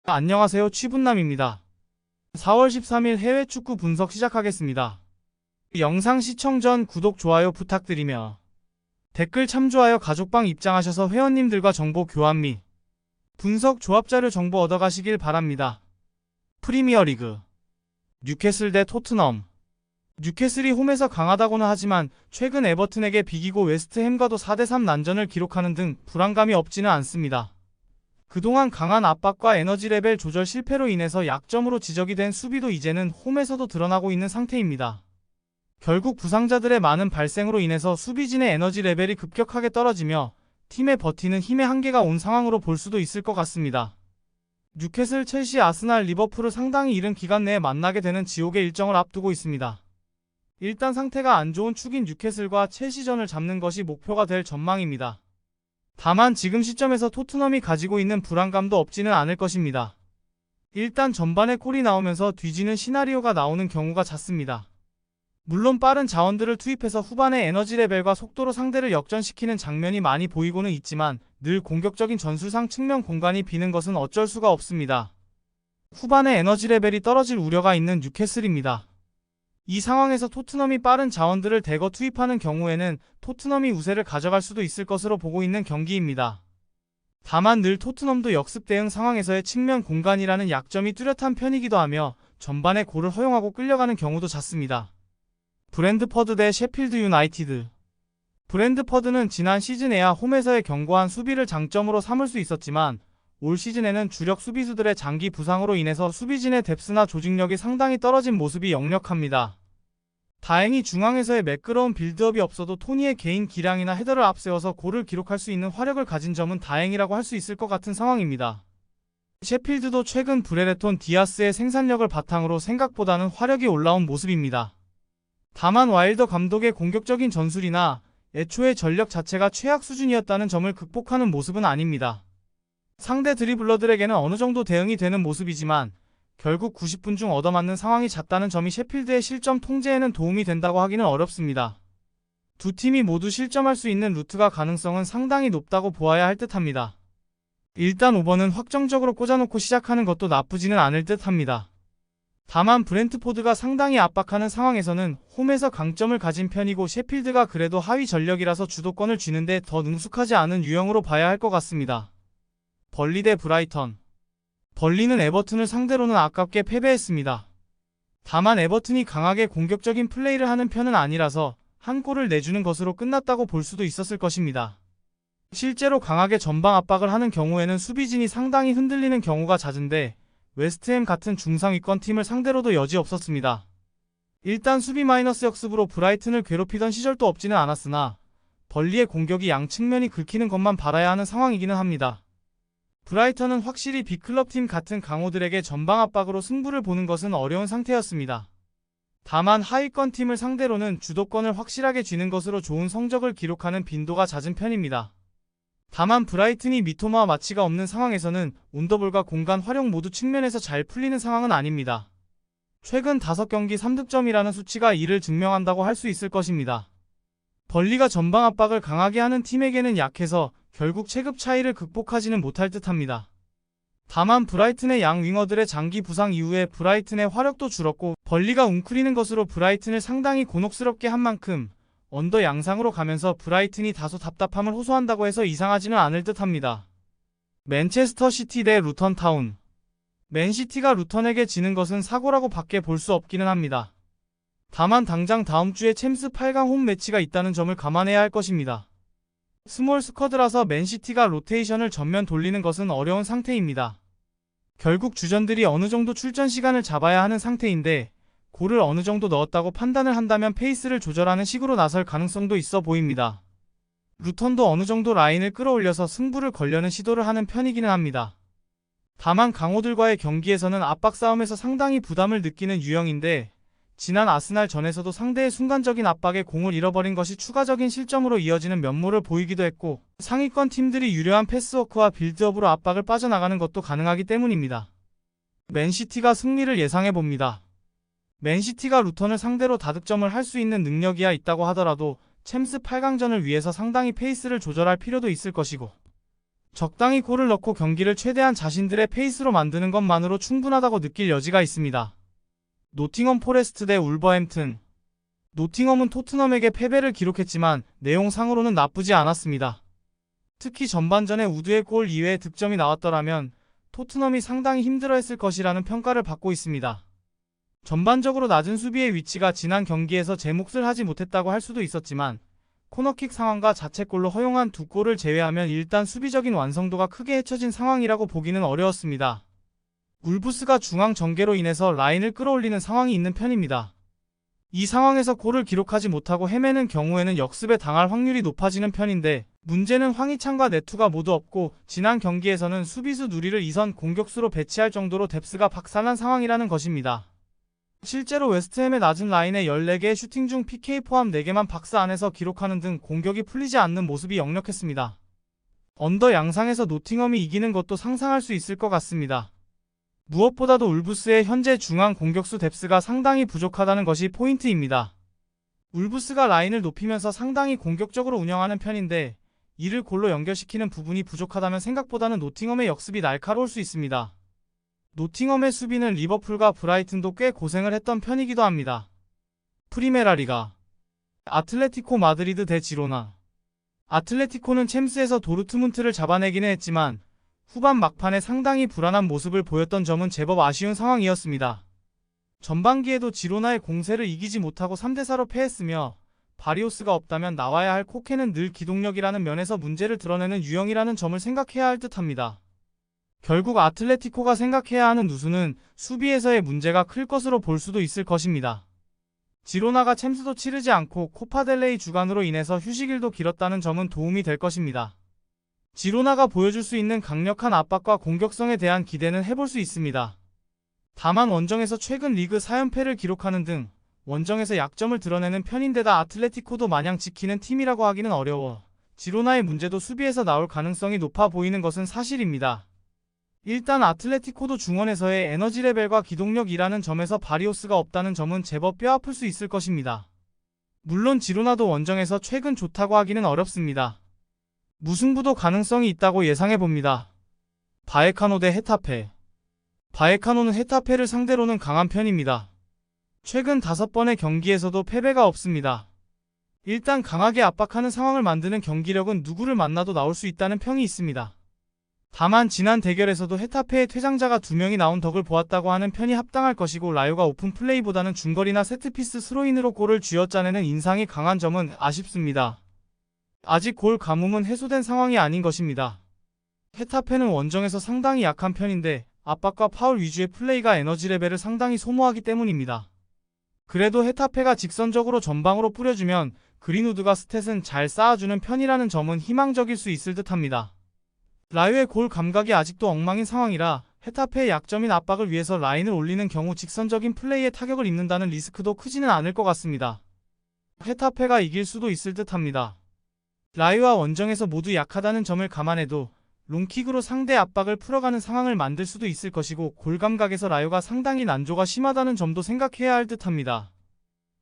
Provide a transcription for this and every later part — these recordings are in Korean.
안녕하세요, 취분남입니다. 4월 13일 해외 축구 분석 시작하겠습니다. 영상 시청 전 구독, 좋아요 부탁드리며 댓글 참조하여 가족방 입장하셔서 회원님들과 정보 교환 및 분석 조합자료 정보 얻어가시길 바랍니다. 프리미어리그 뉴캐슬 대 토트넘. 뉴캐슬이 홈에서 강하다고는 하지만 최근 에버튼에게 비기고 웨스트햄과도 4대3 난전을 기록하는 등 불안감이 없지는 않습니다. 그동안 강한 압박과 에너지 레벨 조절 실패로 인해서 약점으로 지적이 된 수비도 이제는 홈에서도 드러나고 있는 상태입니다. 결국 부상자들의 많은 발생으로 인해서 수비진의 에너지 레벨이 급격하게 떨어지며 팀의 버티는 힘의 한계가 온 상황으로 볼 수도 있을 것 같습니다. 뉴캐슬, 첼시, 아스날, 리버풀을 상당히 이른 기간 내에 만나게 되는 지옥의 일정을 앞두고 있습니다. 일단 상태가 안 좋은 축인 뉴캐슬과 첼시전을 잡는 것이 목표가 될 전망입니다. 다만 지금 시점에서 토트넘이 가지고 있는 불안감도 없지는 않을 것입니다. 일단 전반에 골이 나오면서 뒤지는 시나리오가 나오는 경우가 잦습니다. 물론 빠른 자원들을 투입해서 후반에 에너지 레벨과 속도로 상대를 역전시키는 장면이 많이 보이고는 있지만 늘 공격적인 전술상 측면 공간이 비는 것은 어쩔 수가 없습니다. 후반에 에너지 레벨이 떨어질 우려가 있는 뉴캐슬입니다. 이 상황에서 토트넘이 빠른 자원들을 대거 투입하는 경우에는 토트넘이 우세를 가져갈 수도 있을 것으로 보고 있는 경기입니다. 다만 늘 토트넘도 역습 대응 상황에서의 측면 공간이라는 약점이 뚜렷한 편이기도 하며 전반에 골을 허용하고 끌려가는 경우도 잦습니다. 브랜드퍼드 대 셰필드 유나이티드. 브랜드퍼드는 지난 시즌에야 홈에서의 견고한 수비를 장점으로 삼을 수 있었지만 올 시즌에는 주력 수비수들의 장기 부상으로 인해서 수비진의 뎁스나 조직력이 상당히 떨어진 모습이 역력합니다. 다행히 중앙에서의 매끄러운 빌드업이 없어도 토니의 개인 기량이나 헤더를 앞세워서 골을 기록할 수 있는 화력을 가진 점은 다행이라고 할 수 있을 것 같은 상황입니다. 셰필드도 최근 브레레톤 디아스의 생산력을 바탕으로 생각보다는 화력이 올라온 모습입니다. 다만 와일더 감독의 공격적인 전술이나 애초에 전력 자체가 최악 수준이었다는 점을 극복하는 모습은 아닙니다. 상대 드리블러들에게는 어느 정도 대응이 되는 모습이지만 결국 90분 중 얻어맞는 상황이 잦다는 점이 셰필드의 실점 통제에는 도움이 된다고 하기는 어렵습니다. 두 팀이 모두 실점할 수 있는 루트가 가능성은 상당히 높다고 보아야 할 듯합니다. 일단 5번은 확정적으로 꽂아놓고 시작하는 것도 나쁘지는 않을 듯합니다. 다만 브렌트포드가 상당히 압박하는 상황에서는 홈에서 강점을 가진 편이고 셰필드가 그래도 하위 전력이라서 주도권을 쥐는데 더 능숙하지 않은 유형으로 봐야 할 것 같습니다. 벌리 대 브라이턴. 벌리는 에버튼을 상대로는 아깝게 패배했습니다. 다만 에버튼이 강하게 공격적인 플레이를 하는 편은 아니라서 한 골을 내주는 것으로 끝났다고 볼 수도 있었을 것입니다. 실제로 강하게 전방 압박을 하는 경우에는 수비진이 상당히 흔들리는 경우가 잦은데 웨스트햄 같은 중상위권 팀을 상대로도 여지없었습니다. 일단 수비 마이너스 역습으로 브라이튼을 괴롭히던 시절도 없지는 않았으나 벌리의 공격이 양 측면이 긁히는 것만 바라야 하는 상황이기는 합니다. 브라이턴은 확실히 B클럽팀 같은 강호들에게 전방 압박으로 승부를 보는 것은 어려운 상태였습니다. 다만 하위권 팀을 상대로는 주도권을 확실하게 쥐는 것으로 좋은 성적을 기록하는 빈도가 잦은 편입니다. 다만 브라이튼이 미토마와 마치가 없는 상황에서는 온더볼과 공간 활용 모두 측면에서 잘 풀리는 상황은 아닙니다. 최근 5경기 3득점이라는 수치가 이를 증명한다고 할 수 있을 것입니다. 벌리가 전방 압박을 강하게 하는 팀에게는 약해서 결국 체급 차이를 극복하지는 못할 듯합니다. 다만 브라이튼의 양 윙어들의 장기 부상 이후에 브라이튼의 화력도 줄었고 벌리가 웅크리는 것으로 브라이튼을 상당히 곤혹스럽게 한 만큼 언더 양상으로 가면서 브라이튼이 다소 답답함을 호소한다고 해서 이상하지는 않을 듯합니다. 맨체스터 시티 대 루턴 타운. 맨시티가 루턴에게 지는 것은 사고라고 밖에 볼 수 없기는 합니다. 다만 당장 다음 주에 챔스 8강 홈 매치가 있다는 점을 감안해야 할 것입니다. 스몰 스쿼드라서 맨시티가 로테이션을 전면 돌리는 것은 어려운 상태입니다. 결국 주전들이 어느 정도 출전 시간을 잡아야 하는 상태인데 골을 어느 정도 넣었다고 판단을 한다면 페이스를 조절하는 식으로 나설 가능성도 있어 보입니다. 루턴도 어느 정도 라인을 끌어올려서 승부를 걸려는 시도를 하는 편이기는 합니다. 다만 강호들과의 경기에서는 압박 싸움에서 상당히 부담을 느끼는 유형인데 지난 아스날 전에서도 상대의 순간적인 압박에 공을 잃어버린 것이 추가적인 실점으로 이어지는 면모를 보이기도 했고 상위권 팀들이 유려한 패스워크와 빌드업으로 압박을 빠져나가는 것도 가능하기 때문입니다. 맨시티가 승리를 예상해봅니다. 맨시티가 루턴을 상대로 다득점을 할 수 있는 능력이야 있다고 하더라도 챔스 8강전을 위해서 상당히 페이스를 조절할 필요도 있을 것이고 적당히 골을 넣고 경기를 최대한 자신들의 페이스로 만드는 것만으로 충분하다고 느낄 여지가 있습니다. 노팅엄 포레스트 대 울버햄튼. 노팅엄은 토트넘에게 패배를 기록했지만 내용상으로는 나쁘지 않았습니다. 특히 전반전에 우드의 골 이외에 득점이 나왔더라면 토트넘이 상당히 힘들어했을 것이라는 평가를 받고 있습니다. 전반적으로 낮은 수비의 위치가 지난 경기에서 제 몫을 하지 못했다고 할 수도 있었지만 코너킥 상황과 자책골로 허용한 두 골을 제외하면 일단 수비적인 완성도가 크게 해쳐진 상황이라고 보기는 어려웠습니다. 울브스가 중앙 전개로 인해서 라인을 끌어올리는 상황이 있는 편입니다. 이 상황에서 골을 기록하지 못하고 헤매는 경우에는 역습에 당할 확률이 높아지는 편인데 문제는 황희찬과 네투가 모두 없고 지난 경기에서는 수비수 누리를 2선 공격수로 배치할 정도로 뎁스가 박살난 상황이라는 것입니다. 실제로 웨스트햄의 낮은 라인에 14개의 슈팅 중 PK 포함 4개만 박스 안에서 기록하는 등 공격이 풀리지 않는 모습이 역력했습니다. 언더 양상에서 노팅엄이 이기는 것도 상상할 수 있을 것 같습니다. 무엇보다도 울브스의 현재 중앙 공격수 뎁스가 상당히 부족하다는 것이 포인트입니다. 울브스가 라인을 높이면서 상당히 공격적으로 운영하는 편인데 이를 골로 연결시키는 부분이 부족하다면 생각보다는 노팅엄의 역습이 날카로울 수 있습니다. 노팅엄의 수비는 리버풀과 브라이튼도 꽤 고생을 했던 편이기도 합니다. 프리메라 리가. 아틀레티코 마드리드 대 지로나. 아틀레티코는 챔스에서 도르트문트를 잡아내기는 했지만 후반 막판에 상당히 불안한 모습을 보였던 점은 제법 아쉬운 상황이었습니다. 전반기에도 지로나의 공세를 이기지 못하고 3대4로 패했으며 바리오스가 없다면 나와야 할 코케는 늘 기동력이라는 면에서 문제를 드러내는 유형이라는 점을 생각해야 할 듯합니다. 결국 아틀레티코가 생각해야 하는 누수는 수비에서의 문제가 클 것으로 볼 수도 있을 것입니다. 지로나가 챔스도 치르지 않고 코파델레이 주간으로 인해서 휴식일도 길었다는 점은 도움이 될 것입니다. 지로나가 보여줄 수 있는 강력한 압박과 공격성에 대한 기대는 해볼 수 있습니다. 다만 원정에서 최근 리그 4연패를 기록하는 등 원정에서 약점을 드러내는 편인데다 아틀레티코도 마냥 지키는 팀이라고 하기는 어려워 지로나의 문제도 수비에서 나올 가능성이 높아 보이는 것은 사실입니다. 일단 아틀레티코도 중원에서의 에너지 레벨과 기동력이라는 점에서 바리오스가 없다는 점은 제법 뼈아플 수 있을 것입니다. 물론 지로나도 원정에서 최근 좋다고 하기는 어렵습니다. 무승부도 가능성이 있다고 예상해봅니다. 바에카노 대 헤타페. 바에카노는 헤타페를 상대로는 강한 편입니다. 최근 5번의 경기에서도 패배가 없습니다. 일단 강하게 압박하는 상황을 만드는 경기력은 누구를 만나도 나올 수 있다는 평이 있습니다. 다만 지난 대결에서도 헤타페의 퇴장자가 2명이 나온 덕을 보았다고 하는 편이 합당할 것이고 라요가 오픈 플레이보다는 중거리나 세트피스 스로인으로 골을 쥐어짜내는 인상이 강한 점은 아쉽습니다. 아직 골 가뭄은 해소된 상황이 아닌 것입니다. 헤타페는 원정에서 상당히 약한 편인데 압박과 파울 위주의 플레이가 에너지 레벨을 상당히 소모하기 때문입니다. 그래도 헤타페가 직선적으로 전방으로 뿌려주면 그린우드가 스탯은 잘 쌓아주는 편이라는 점은 희망적일 수 있을 듯합니다. 라요의 골 감각이 아직도 엉망인 상황이라 헤타페의 약점인 압박을 위해서 라인을 올리는 경우 직선적인 플레이에 타격을 입는다는 리스크도 크지는 않을 것 같습니다. 헤타페가 이길 수도 있을 듯합니다. 라요와 원정에서 모두 약하다는 점을 감안해도 롱킥으로 상대 압박을 풀어가는 상황을 만들 수도 있을 것이고 골 감각에서 라요가 상당히 난조가 심하다는 점도 생각해야 할 듯합니다.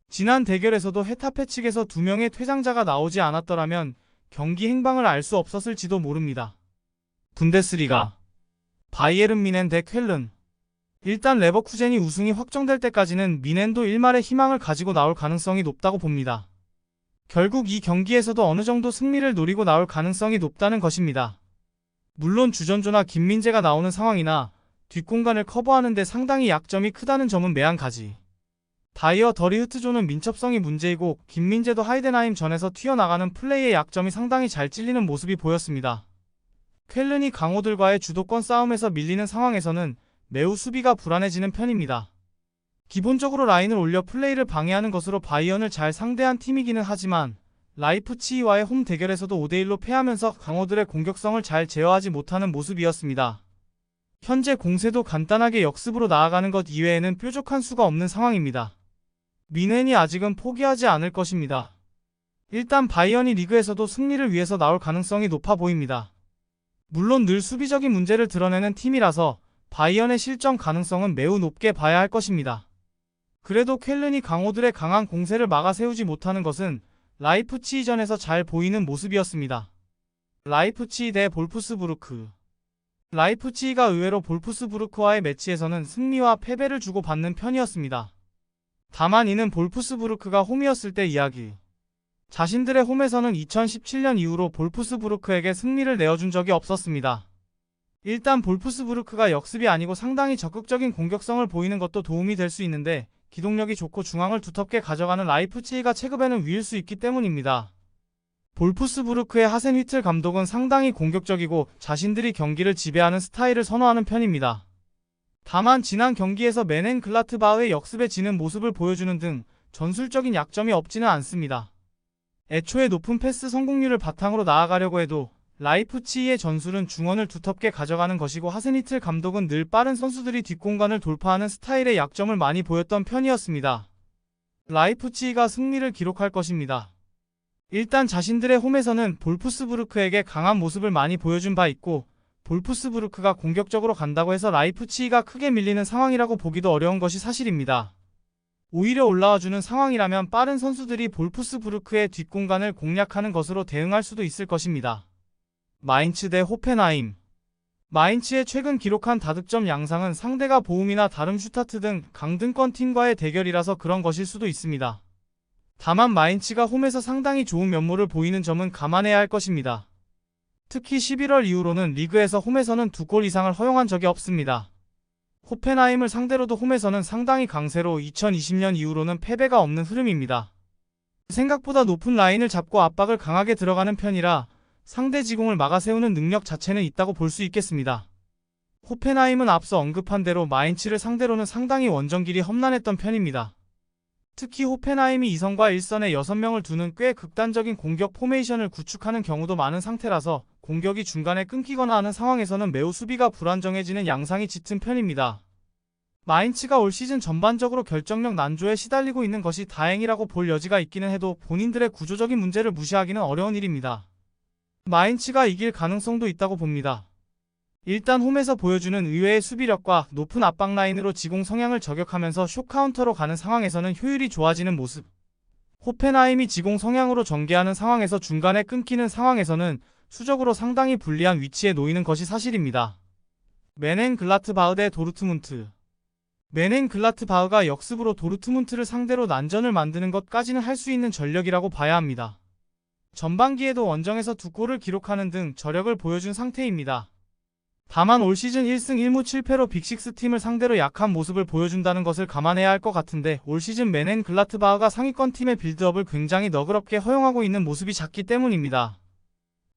지난 대결에서도 헤타페 측에서 2명의 퇴장자가 나오지 않았더라면 경기 행방을 알 수 없었을지도 모릅니다. 분데스리가. 바이에른 미넨 대 쾰른. 일단 레버쿠젠이 우승이 확정될 때까지는 미넨도 일말의 희망을 가지고 나올 가능성이 높다고 봅니다. 결국 이 경기에서도 어느 정도 승리를 노리고 나올 가능성이 높다는 것입니다. 물론 주전조나 김민재가 나오는 상황이나 뒷공간을 커버하는 데 상당히 약점이 크다는 점은 매한가지. 다이어 더리흐트조는 민첩성이 문제이고 김민재도 하이덴하임 전에서 튀어나가는 플레이의 약점이 상당히 잘 찔리는 모습이 보였습니다. 쾰른이 강호들과의 주도권 싸움에서 밀리는 상황에서는 매우 수비가 불안해지는 편입니다. 기본적으로 라인을 올려 플레이를 방해하는 것으로 바이언을 잘 상대한 팀이기는 하지만 라이프치히와의 홈 대결에서도 5대1로 패하면서 강호들의 공격성을 잘 제어하지 못하는 모습이었습니다. 현재 공세도 간단하게 역습으로 나아가는 것 이외에는 뾰족한 수가 없는 상황입니다. 미넨이 아직은 포기하지 않을 것입니다. 일단 바이언이 리그에서도 승리를 위해서 나올 가능성이 높아 보입니다. 물론 늘 수비적인 문제를 드러내는 팀이라서 바이언의 실점 가능성은 매우 높게 봐야 할 것입니다. 그래도 쾰른이 강호들의 강한 공세를 막아 세우지 못하는 것은 라이프치히전에서 잘 보이는 모습이었습니다. 라이프치히 대 볼프스부르크. 라이프치히가 의외로 볼프스부르크와의 매치에서는 승리와 패배를 주고받는 편이었습니다. 다만 이는 볼프스부르크가 홈이었을 때 이야기. 자신들의 홈에서는 2017년 이후로 볼프스부르크에게 승리를 내어준 적이 없었습니다. 일단 볼프스부르크가 역습이 아니고 상당히 적극적인 공격성을 보이는 것도 도움이 될 수 있는데 기동력이 좋고 중앙을 두텁게 가져가는 라이프치히가 체급에는 위일 수 있기 때문입니다. 볼프스부르크의 하센 휘틀 감독은 상당히 공격적이고 자신들이 경기를 지배하는 스타일을 선호하는 편입니다. 다만 지난 경기에서 메넨글라트바흐의 역습에 지는 모습을 보여주는 등 전술적인 약점이 없지는 않습니다. 애초에 높은 패스 성공률을 바탕으로 나아가려고 해도 라이프치히의 전술은 중원을 두텁게 가져가는 것이고 하센 휘틀 감독은 늘 빠른 선수들이 뒷공간을 돌파하는 스타일의 약점을 많이 보였던 편이었습니다. 라이프치히가 승리를 기록할 것입니다. 일단 자신들의 홈에서는 볼프스부르크에게 강한 모습을 많이 보여준 바 있고 볼프스부르크가 공격적으로 간다고 해서 라이프치히가 크게 밀리는 상황이라고 보기도 어려운 것이 사실입니다. 오히려 올라와주는 상황이라면 빠른 선수들이 볼프스부르크의 뒷공간을 공략하는 것으로 대응할 수도 있을 것입니다. 마인츠 대 호펜하임. 마인츠의 최근 기록한 다득점 양상은 상대가 보움이나 다름슈타트 등 강등권 팀과의 대결이라서 그런 것일 수도 있습니다. 다만 마인츠가 홈에서 상당히 좋은 면모를 보이는 점은 감안해야 할 것입니다. 특히 11월 이후로는 리그에서 홈에서는 2골 이상을 허용한 적이 없습니다. 호펜하임을 상대로도 홈에서는 상당히 강세로 2020년 이후로는 패배가 없는 흐름입니다. 생각보다 높은 라인을 잡고 압박을 강하게 들어가는 편이라 상대 지공을 막아세우는 능력 자체는 있다고 볼 수 있겠습니다. 호펜하임은 앞서 언급한 대로 마인츠를 상대로는 상당히 원정길이 험난했던 편입니다. 특히 호펜하임이 2선과 1선에 6명을 두는 꽤 극단적인 공격 포메이션을 구축하는 경우도 많은 상태라서 공격이 중간에 끊기거나 하는 상황에서는 매우 수비가 불안정해지는 양상이 짙은 편입니다. 마인츠가 올 시즌 전반적으로 결정력 난조에 시달리고 있는 것이 다행이라고 볼 여지가 있기는 해도 본인들의 구조적인 문제를 무시하기는 어려운 일입니다. 마인츠가 이길 가능성도 있다고 봅니다. 일단 홈에서 보여주는 의외의 수비력과 높은 압박 라인으로 지공 성향을 저격하면서 쇼 카운터로 가는 상황에서는 효율이 좋아지는 모습. 호펜하임이 지공 성향으로 전개하는 상황에서 중간에 끊기는 상황에서는 수적으로 상당히 불리한 위치에 놓이는 것이 사실입니다. 메넨글라트바흐 대 도르트문트. 메넨글라트바흐가 역습으로 도르트문트를 상대로 난전을 만드는 것까지는 할 수 있는 전력이라고 봐야 합니다. 전반기에도 원정에서 2골을 기록하는 등 저력을 보여준 상태입니다. 다만 올 시즌 1승 1무 7패로 빅식스 팀을 상대로 약한 모습을 보여준다는 것을 감안해야 할 것 같은데 올 시즌 메넨글라트바흐가 상위권 팀의 빌드업을 굉장히 너그럽게 허용하고 있는 모습이 작기 때문입니다.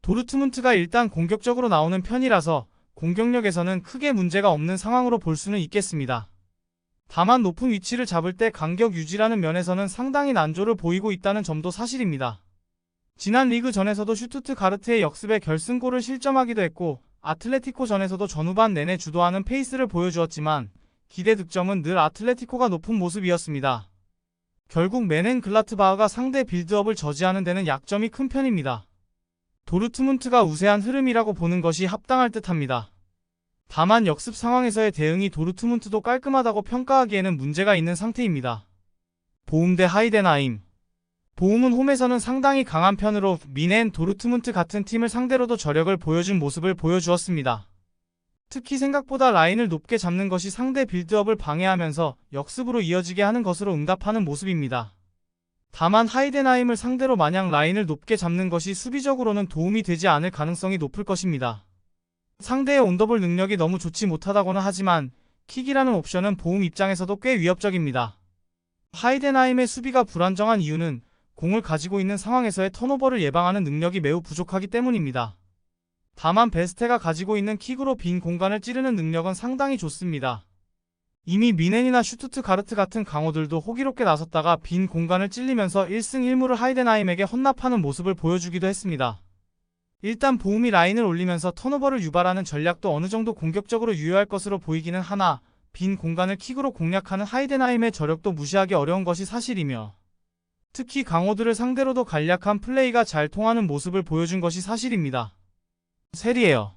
도르트문트가 일단 공격적으로 나오는 편이라서 공격력에서는 크게 문제가 없는 상황으로 볼 수는 있겠습니다. 다만 높은 위치를 잡을 때 간격 유지라는 면에서는 상당히 난조를 보이고 있다는 점도 사실입니다. 지난 리그 전에서도 슈투트가르트의 역습에 결승골을 실점하기도 했고 아틀레티코 전에서도 전후반 내내 주도하는 페이스를 보여주었지만 기대 득점은 늘 아틀레티코가 높은 모습이었습니다. 결국 메넨글라트바흐가 상대 빌드업을 저지하는 데는 약점이 큰 편입니다. 도르트문트가 우세한 흐름이라고 보는 것이 합당할 듯합니다. 다만 역습 상황에서의 대응이 도르트문트도 깔끔하다고 평가하기에는 문제가 있는 상태입니다. 보움 대 하이덴하임. 보움은 홈에서는 상당히 강한 편으로 미넨, 도르트문트 같은 팀을 상대로도 저력을 보여준 모습을 보여주었습니다. 특히 생각보다 라인을 높게 잡는 것이 상대 빌드업을 방해하면서 역습으로 이어지게 하는 것으로 응답하는 모습입니다. 다만 하이덴하임을 상대로 마냥 라인을 높게 잡는 것이 수비적으로는 도움이 되지 않을 가능성이 높을 것입니다. 상대의 온더볼 능력이 너무 좋지 못하다고는 하지만 킥이라는 옵션은 보움 입장에서도 꽤 위협적입니다. 하이덴하임의 수비가 불안정한 이유는 공을 가지고 있는 상황에서의 턴오버를 예방하는 능력이 매우 부족하기 때문입니다. 다만 베스테가 가지고 있는 킥으로 빈 공간을 찌르는 능력은 상당히 좋습니다. 이미 미넨이나 슈투트가르트 같은 강호들도 호기롭게 나섰다가 빈 공간을 찔리면서 1승 1무를 하이덴하임에게 헌납하는 모습을 보여주기도 했습니다. 일단 보움이 라인을 올리면서 턴오버를 유발하는 전략도 어느 정도 공격적으로 유효할 것으로 보이기는 하나 빈 공간을 킥으로 공략하는 하이덴하임의 저력도 무시하기 어려운 것이 사실이며 특히 강호들을 상대로도 간략한 플레이가 잘 통하는 모습을 보여준 것이 사실입니다. 세리에어.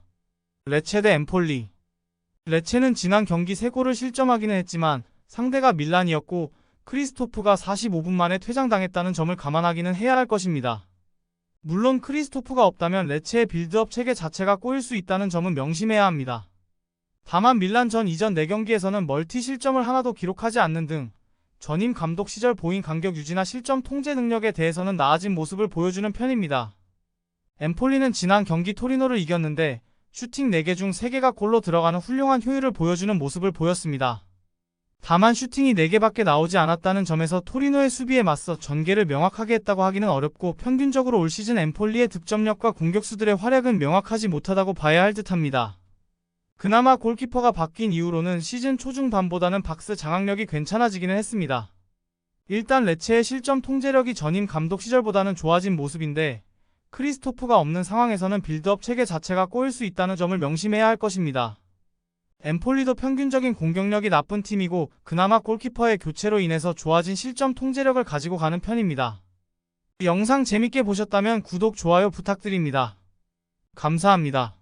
레체 대 엠폴리. 레체는 지난 경기 3골을 실점하기는 했지만 상대가 밀란이었고 크리스토프가 45분 만에 퇴장당했다는 점을 감안하기는 해야 할 것입니다. 물론 크리스토프가 없다면 레체의 빌드업 체계 자체가 꼬일 수 있다는 점은 명심해야 합니다. 다만 밀란 전 이전 4경기에서는 멀티 실점을 하나도 기록하지 않는 등 전임 감독 시절 보인 간격 유지나 실점 통제 능력에 대해서는 나아진 모습을 보여주는 편입니다. 엠폴리는 지난 경기 토리노를 이겼는데 슈팅 4개 중 3개가 골로 들어가는 훌륭한 효율을 보여주는 모습을 보였습니다. 다만 슈팅이 4개밖에 나오지 않았다는 점에서 토리노의 수비에 맞서 전개를 명확하게 했다고 하기는 어렵고 평균적으로 올 시즌 엠폴리의 득점력과 공격수들의 활약은 명확하지 못하다고 봐야 할 듯합니다. 그나마 골키퍼가 바뀐 이후로는 시즌 초중반보다는 박스 장악력이 괜찮아지기는 했습니다. 일단 레체의 실점 통제력이 전임 감독 시절보다는 좋아진 모습인데 크리스토프가 없는 상황에서는 빌드업 체계 자체가 꼬일 수 있다는 점을 명심해야 할 것입니다. 엠폴리도 평균적인 공격력이 나쁜 팀이고 그나마 골키퍼의 교체로 인해서 좋아진 실점 통제력을 가지고 가는 편입니다. 영상 재밌게 보셨다면 구독, 좋아요 부탁드립니다. 감사합니다.